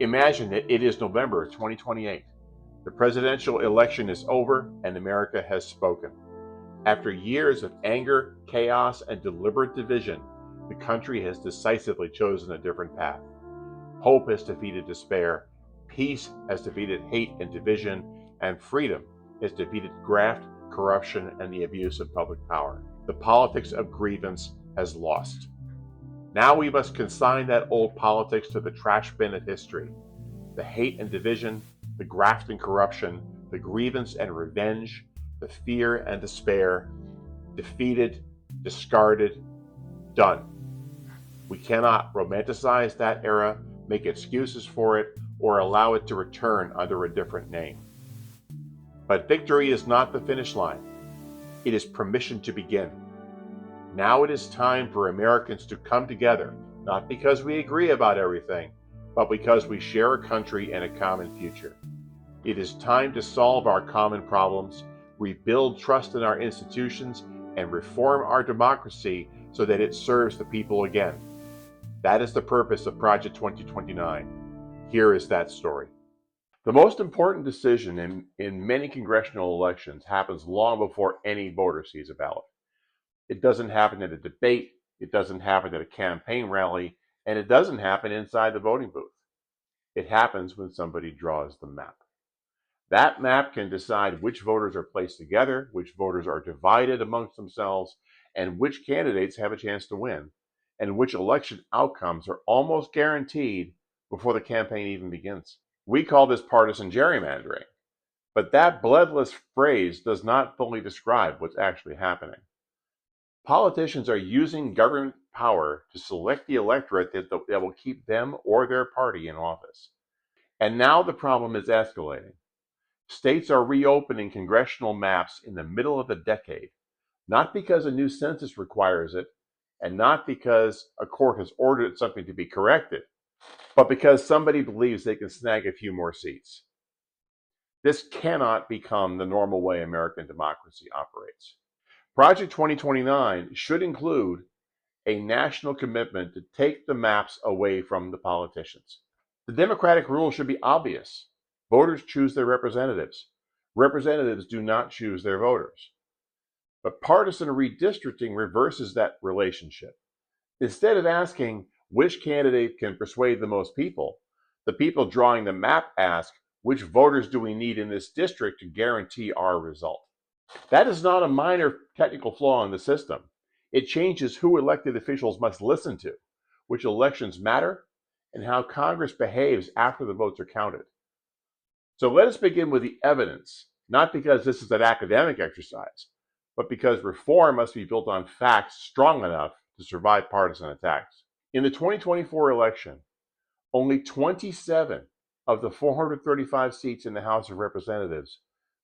Imagine that it is November 2028. The presidential election is over and America has spoken. After years of anger, chaos, and deliberate division, the country has decisively chosen a different path. Hope has defeated despair, peace has defeated hate and division, and freedom has defeated graft, corruption, and the abuse of public power. The politics of grievance has lost. Now we must consign that old politics to the trash bin of history. The hate and division, the graft and corruption, the grievance and revenge, the fear and despair, defeated, discarded, done. We cannot romanticize that era, make excuses for it, or allow it to return under a different name. But victory is not the finish line. It is permission to begin. Now it is time for Americans to come together, not because we agree about everything, but because we share a country and a common future. It is time to solve our common problems, rebuild trust in our institutions, and reform our democracy so that it serves the people again. That is the purpose of Project 2029. Here is that story. The most important decision in many congressional elections happens long before any voter sees a ballot. It doesn't happen at a debate, it doesn't happen at a campaign rally, and it doesn't happen inside the voting booth. It happens when somebody draws the map. That map can decide which voters are placed together, which voters are divided amongst themselves, and which candidates have a chance to win, and which election outcomes are almost guaranteed before the campaign even begins. We call this partisan gerrymandering, but that bloodless phrase does not fully describe what's actually happening. Politicians are using government power to select the electorate that will keep them or their party in office. And now the problem is escalating. States are reopening congressional maps in the middle of the decade, not because a new census requires it, and not because a court has ordered something to be corrected, but because somebody believes they can snag a few more seats. This cannot become the normal way American democracy operates. Project 2029 should include a national commitment to take the maps away from the politicians. The democratic rule should be obvious. Voters choose their representatives. Representatives do not choose their voters. But partisan redistricting reverses that relationship. Instead of asking which candidate can persuade the most people, the people drawing the map ask, which voters do we need in this district to guarantee our result? That is not a minor technical flaw in the system. It changes who elected officials must listen to, which elections matter, and how Congress behaves after the votes are counted. So let us begin with the evidence, not because this is an academic exercise, but because reform must be built on facts strong enough to survive partisan attacks. In the 2024 election, only 27 of the 435 seats in the House of Representatives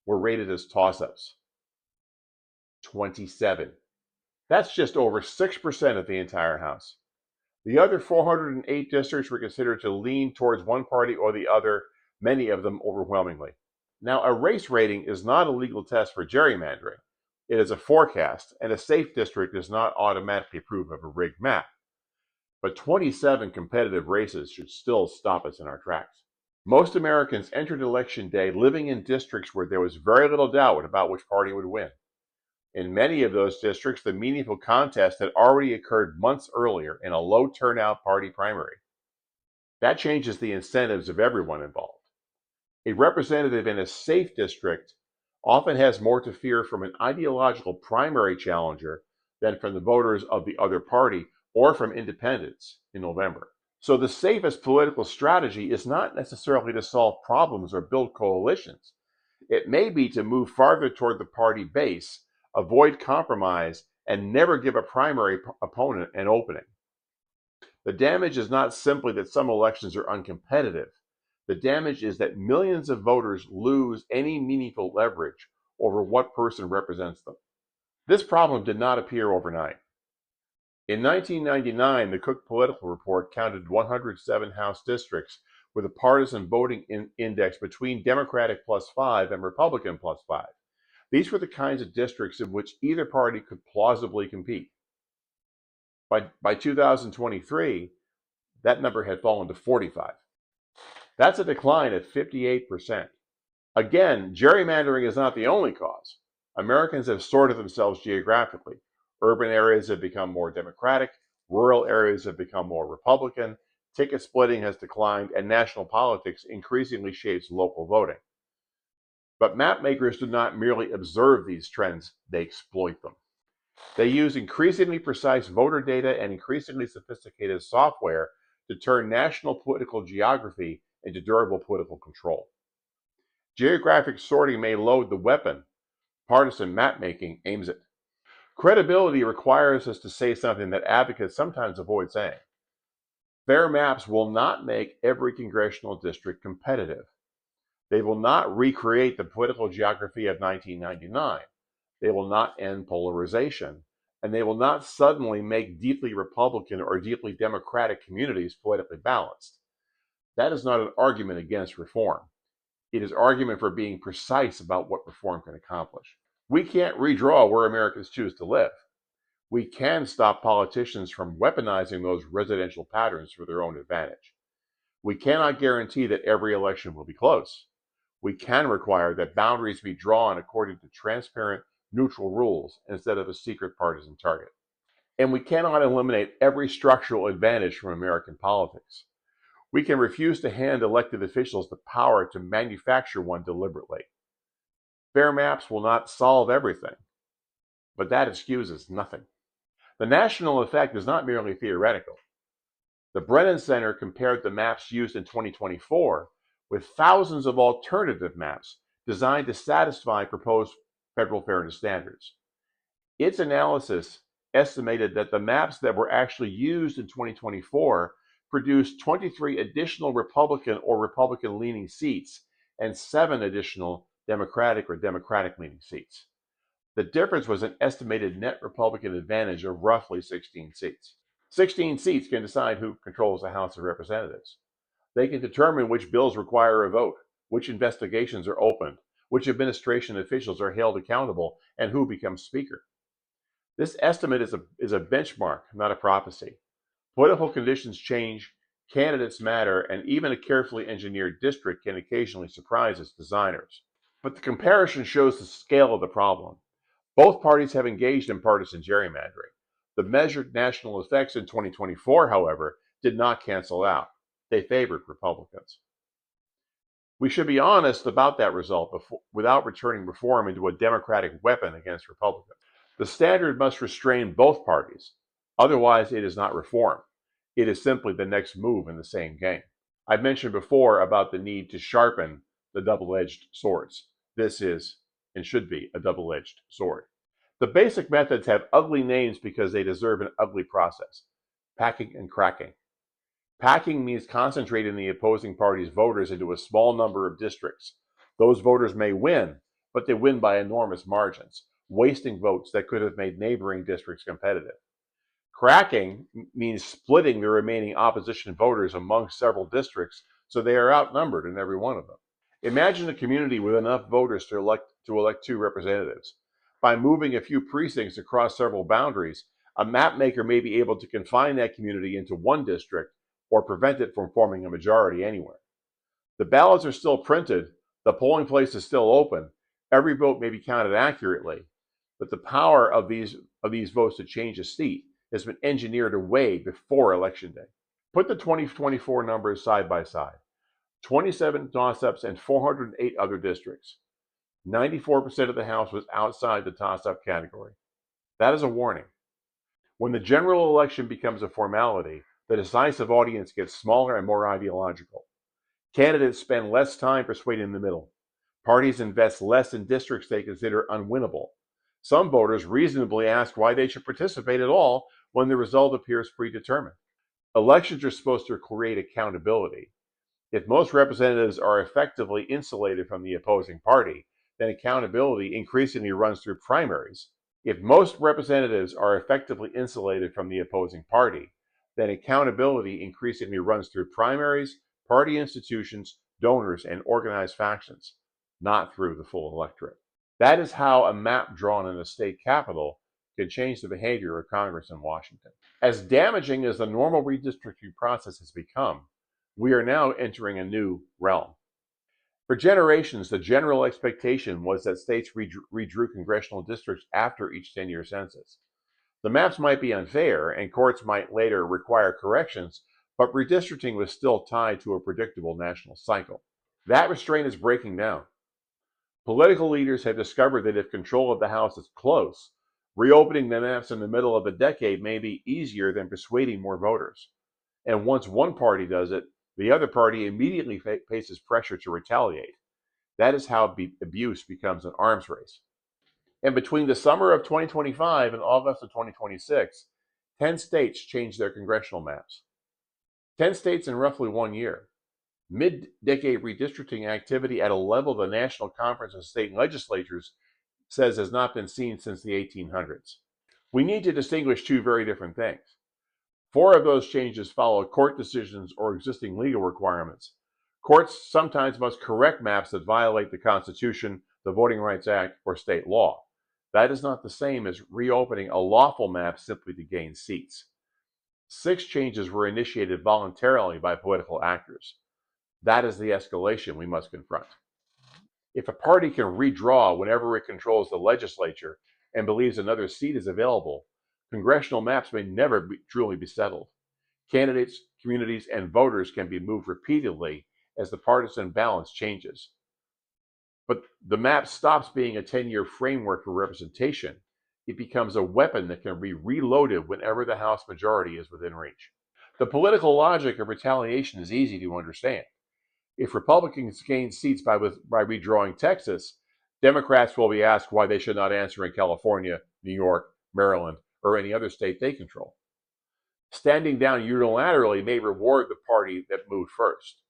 were rated as toss-ups. 27. That's just over 6% of the entire House. The other 408 districts were considered to lean towards one party or the other, many of them overwhelmingly. Now, a race rating is not a legal test for gerrymandering. It is a forecast, and a safe district does not automatically approve of a rigged map. But 27 competitive races should still stop us in our tracks. Most Americans entered Election Day living in districts where there was very little doubt about which party would win. In many of those districts, the meaningful contest had already occurred months earlier in a low turnout party primary. That changes the incentives of everyone involved. A representative in a safe district often has more to fear from an ideological primary challenger than from the voters of the other party or from independents in November. So the safest political strategy is not necessarily to solve problems or build coalitions. It may be to move farther toward the party base, avoid compromise, and never give a primary opponent an opening. The damage is not simply that some elections are uncompetitive. The damage is that millions of voters lose any meaningful leverage over what person represents them. This problem did not appear overnight. In 1999, the Cook Political Report counted 107 House districts with a partisan voting index between Democratic +5 and Republican +5. These were the kinds of districts in which either party could plausibly compete. By 2023, that number had fallen to 45. That's a decline of 58%. Again, gerrymandering is not the only cause. Americans have sorted themselves geographically. Urban areas have become more Democratic, rural areas have become more Republican, ticket splitting has declined, and national politics increasingly shapes local voting. But map makers do not merely observe these trends, they exploit them. They use increasingly precise voter data and increasingly sophisticated software to turn national political geography into durable political control. Geographic sorting may load the weapon partisan mapmaking aims at. Credibility requires us to say something that advocates sometimes avoid saying. Fair maps will not make every congressional district competitive. They will not recreate the political geography of 1999. They will not end polarization. And they will not suddenly make deeply Republican or deeply Democratic communities politically balanced. That is not an argument against reform. It is argument for being precise about what reform can accomplish. We can't redraw where Americans choose to live. We can stop politicians from weaponizing those residential patterns for their own advantage. We cannot guarantee that every election will be close. We can require that boundaries be drawn according to transparent, neutral rules instead of a secret partisan target. And we cannot eliminate every structural advantage from American politics. We can refuse to hand elected officials the power to manufacture one deliberately. Fair maps will not solve everything, but that excuses nothing. The national effect is not merely theoretical. The Brennan Center compared the maps used in 2024 with thousands of alternative maps designed to satisfy proposed federal fairness standards. Its analysis estimated that the maps that were actually used in 2024 produced 23 additional Republican or Republican-leaning seats and 7 additional Democratic or Democratic-leaning seats. The difference was an estimated net Republican advantage of roughly 16 seats. 16 seats can decide who controls the House of Representatives. They can determine which bills require a vote, which investigations are opened, which administration officials are held accountable, and who becomes Speaker. This estimate is a benchmark, not a prophecy. Political conditions change, candidates matter, and even a carefully engineered district can occasionally surprise its designers. But the comparison shows the scale of the problem. Both parties have engaged in partisan gerrymandering. The measured national effects in 2024, however, did not cancel out. They favored Republicans. We should be honest about that result without returning reform into a Democratic weapon against Republicans. The standard must restrain both parties. Otherwise, it is not reform. It is simply the next move in the same game. I mentioned before about the need to sharpen the double-edged swords. This is and should be a double-edged sword. The basic methods have ugly names because they deserve an ugly process. Packing and cracking. Packing means concentrating the opposing party's voters into a small number of districts. Those voters may win, but they win by enormous margins, wasting votes that could have made neighboring districts competitive. Cracking means splitting the remaining opposition voters among several districts so they are outnumbered in every one of them. Imagine a community with enough voters to elect 2 representatives. By moving a few precincts across several boundaries, a map maker may be able to confine that community into one district or prevent it from forming a majority anywhere. The ballots are still printed, the polling place is still open, every vote may be counted accurately, but the power of these votes to change a seat has been engineered away before Election Day. Put the 2024 numbers side by side. 27 toss-ups and 408 other districts. 94% of the House was outside the toss-up category. That is a warning. When the general election becomes a formality, the decisive audience gets smaller and more ideological. Candidates spend less time persuading the middle. Parties invest less in districts they consider unwinnable. Some voters reasonably ask why they should participate at all when the result appears predetermined. Elections are supposed to create accountability. If most representatives are effectively insulated from the opposing party, then accountability increasingly runs through primaries. If most representatives are effectively insulated from the opposing party, then accountability increasingly runs through primaries, party institutions, donors, and organized factions, not through the full electorate. That is how a map drawn in a state capital can change the behavior of Congress in Washington. As damaging as the normal redistricting process has become, We are now entering a new realm. For generations, the general expectation was that states redrew congressional districts after each 10-year census. The maps might be unfair, and courts might later require corrections, but redistricting was still tied to a predictable national cycle. That restraint is breaking down. Political leaders have discovered that if control of the House is close, reopening the maps in the middle of the decade may be easier than persuading more voters. And once one party does it, the other party immediately faces pressure to retaliate. That is how abuse becomes an arms race. And between the summer of 2025 and August of 2026, 10 states changed their congressional maps. 10 states in roughly 1 year. Mid-decade redistricting activity at a level the National Conference of State Legislatures says has not been seen since the 1800s. We need to distinguish two very different things. 4 of those changes follow court decisions or existing legal requirements. Courts sometimes must correct maps that violate the Constitution, the Voting Rights Act, or state law. That is not the same as reopening a lawful map simply to gain seats. 6 changes were initiated voluntarily by political actors. That is the escalation we must confront. If a party can redraw whenever it controls the legislature and believes another seat is available, congressional maps may never truly be settled. Candidates, communities, and voters can be moved repeatedly as the partisan balance changes. But the map stops being a 10-year framework for representation. It becomes a weapon that can be reloaded whenever the House majority is within reach. The political logic of retaliation is easy to understand. If Republicans gain seats by redrawing Texas, Democrats will be asked why they should not answer in California, New York, Maryland, or any other state they control. Standing down unilaterally may reward the party that moved first,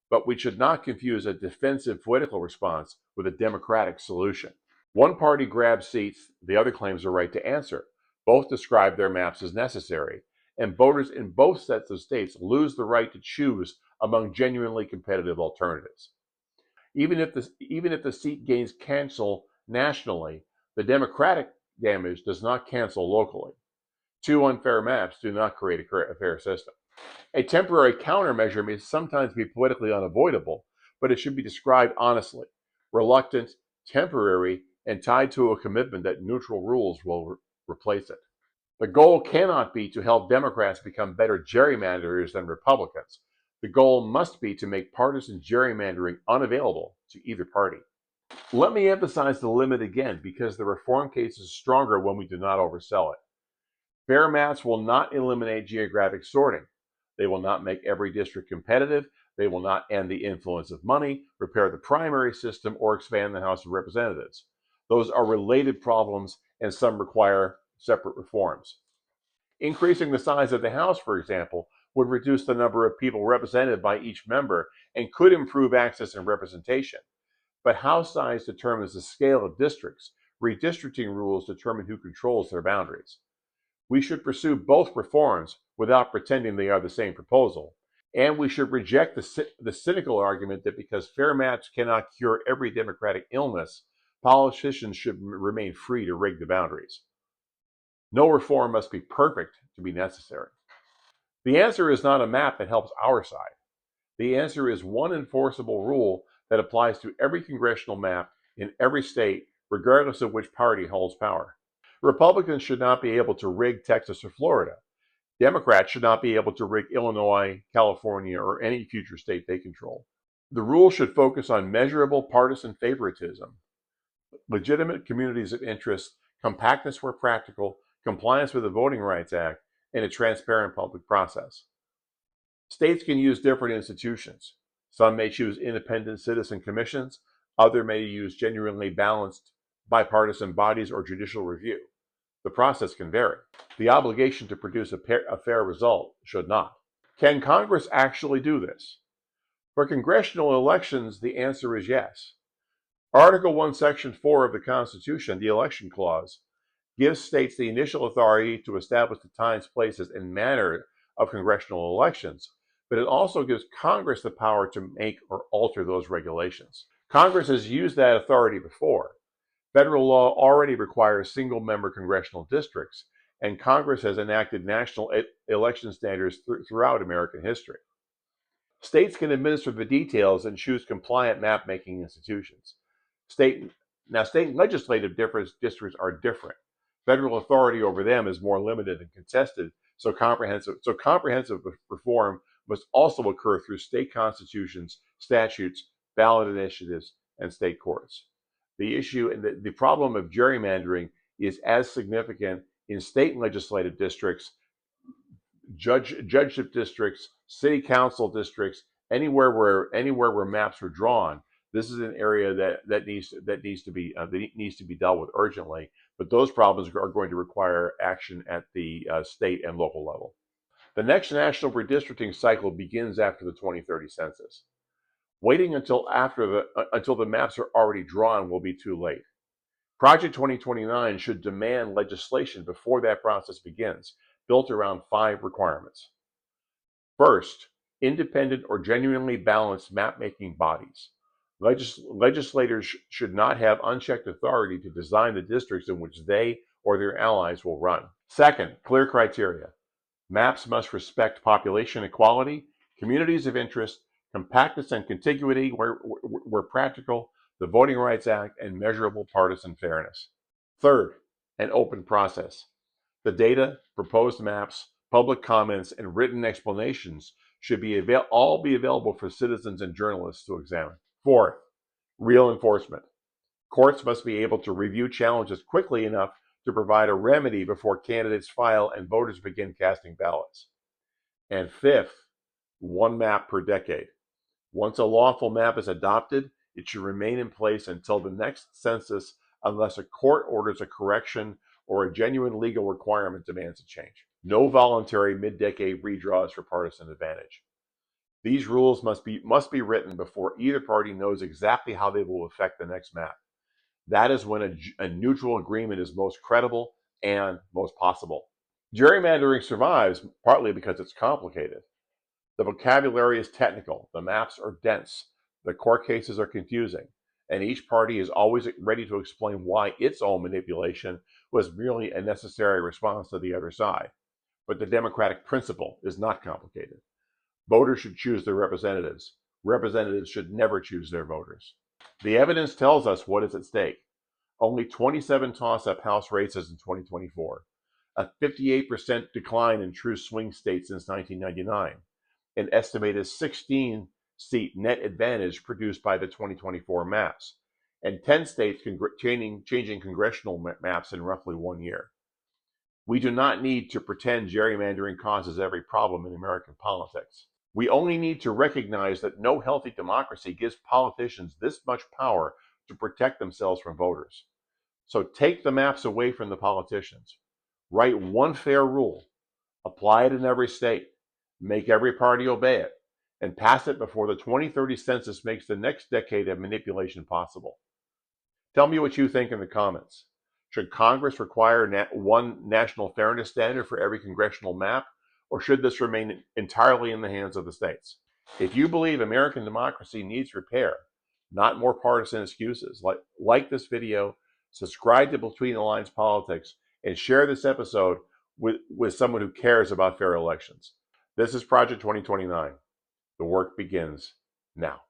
but we should not confuse a defensive political response with a democratic solution. One party grabs seats, the other claims a right to answer. Both describe their maps as necessary, and voters in both sets of states lose the right to choose among genuinely competitive alternatives. Even if the seat gains cancel nationally, the democratic damage does not cancel locally. 2 unfair maps do not create a fair system. A temporary countermeasure may sometimes be politically unavoidable, but it should be described honestly, reluctant, temporary, and tied to a commitment that neutral rules will replace it. The goal cannot be to help Democrats become better gerrymanderers than Republicans. The goal must be to make partisan gerrymandering unavailable to either party. Let me emphasize the limit again, because the reform case is stronger when we do not oversell it. Fair maps will not eliminate geographic sorting. They will not make every district competitive. They will not end the influence of money, repair the primary system, or expand the House of Representatives. Those are related problems, and some require separate reforms. Increasing the size of the House, for example, would reduce the number of people represented by each member and could improve access and representation. But House size determines the scale of districts. Redistricting rules determine who controls their boundaries. We should pursue both reforms without pretending they are the same proposal. And we should reject the cynical argument that because fair maps cannot cure every democratic illness, politicians should remain free to rig the boundaries. No reform must be perfect to be necessary. The answer is not a map that helps our side. The answer is one enforceable rule that applies to every congressional map in every state, regardless of which party holds power. Republicans should not be able to rig Texas or Florida. Democrats should not be able to rig Illinois, California, or any future state they control. The rule should focus on measurable partisan favoritism, legitimate communities of interest, compactness where practical, compliance with the Voting Rights Act, and a transparent public process. States can use different institutions. Some may choose independent citizen commissions, others may use genuinely balanced bipartisan bodies or judicial review. The process can vary. The obligation to produce a fair result should not. Can Congress actually do this? For congressional elections, the answer is yes. Article 1, Section 4 of the Constitution, the Election Clause, gives states the initial authority to establish the times, places, and manner of congressional elections, but it also gives Congress the power to make or alter those regulations. Congress has used that authority before. Federal law already requires single-member congressional districts, and Congress has enacted national election standards throughout American history. States can administer the details and choose compliant map-making institutions. State State legislative districts are different. Federal authority over them is more limited and contested, so comprehensive reform must also occur through state constitutions, statutes, ballot initiatives, and state courts. The issue and the problem of gerrymandering is as significant in state legislative districts, judgeship districts, city council districts, anywhere where maps are drawn. This is an area that needs to be dealt with urgently. But those problems are going to require action at the state and local level. The next national redistricting cycle begins after the 2030 census. Waiting until the maps are already drawn will be too late. Project 2029 should demand legislation before that process begins, built around 5 requirements. First, independent or genuinely balanced map-making bodies. Legislators should not have unchecked authority to design the districts in which they or their allies will run. Second, clear criteria. Maps must respect population equality, communities of interest, compactness and contiguity where practical, the Voting Rights Act, and measurable partisan fairness. Third, an open process. The data, proposed maps, public comments, and written explanations should all be available for citizens and journalists to examine. Fourth, real enforcement. Courts must be able to review challenges quickly enough to provide a remedy before candidates file and voters begin casting ballots. And fifth, one map per decade. Once a lawful map is adopted, it should remain in place until the next census unless a court orders a correction or a genuine legal requirement demands a change. No voluntary mid-decade redraws for partisan advantage. These rules must be written before either party knows exactly how they will affect the next map. That is when a neutral agreement is most credible and most possible. Gerrymandering survives partly because it's complicated. The vocabulary is technical, the maps are dense, the court cases are confusing, and each party is always ready to explain why its own manipulation was merely a necessary response to the other side. But the democratic principle is not complicated. Voters should choose their representatives. Representatives should never choose their voters. The evidence tells us what is at stake. Only 27 toss-up House races in 2024, a 58% decline in true swing states since 1999, an estimated 16-seat net advantage produced by the 2024 maps, and 10 states changing congressional maps in roughly 1 year. We do not need to pretend gerrymandering causes every problem in American politics. We only need to recognize that no healthy democracy gives politicians this much power to protect themselves from voters. So take the maps away from the politicians. Write one fair rule, apply it in every state, make every party obey it, and pass it before the 2030 census makes the next decade of manipulation possible. Tell me what you think in the comments. Should Congress require one national fairness standard for every congressional map, or should this remain entirely in the hands of the states? If you believe American democracy needs repair, not more partisan excuses, like this video, subscribe to Between the Lines Politics, and share this episode with someone who cares about fair elections. This is Project 2029. The work begins now.